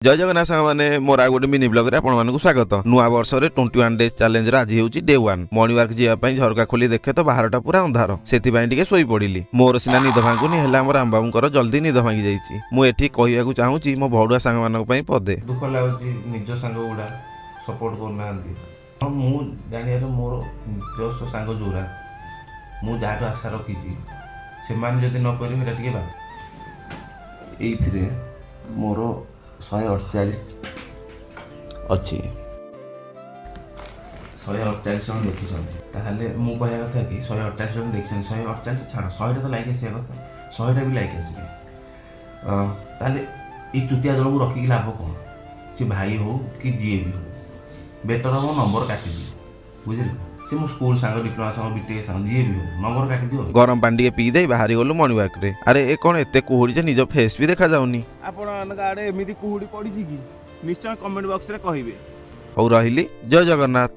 जय जगन्नाथ सांग मैंने मोर गोटे मिनी ब्लॉग रे आपण मानकु स्वागत। नुआ वर्ष रे 21 डेज चैलेंज रे आज हेउची डे 1। मॉर्निंग वॉक जिया पई झरका खोली देखे तो बाहरटा पूरा अंधार, सेति पई टिके सोई पड़िली। मोर सिना निद भांगुनी हेला हमर रामबाबूकर जल्दी निद भांगी जाईची। मु एठी कहियाकू चाहूची मो भौडुआ सांग मानक पई पदे दुख लागुची निज सांग गुडा सपोर्ट करनांती। मु जानिया मोर निज सांग जोरा मु जाटो आशा रखीची से मान जदि न करी हेटा टिके बा एइथरे मोर 148 अच्छी 148 जन देखी ताहले मु कहया कथा कि 148 जन देखछन 148 छाड़ 100 तो लाइक आसिया कथा 100 भी लाइक आसिबे ताहले ई चुतिया जन को रखी लाभ कोन से भाई हो कि जीए भी हो बेटर हम नंबर काटी दियो बुझिल से मु स्कूल सांग डिप्लोमा सांग बीटेक सांग जीए भी हो नंबर काटी दियो। गरम पानी के पी दे बाहरी गलु मॉर्निंग वॉक रे। अरे ए कोन एते कुहुडी जे निज फेस भी देखा जाउनी। आपण गाड़े एमिति कुहुडी पड़ी कि निश्चय कमेंट बॉक्स रे कहिबे। हो रहिली। जय जगन्नाथ।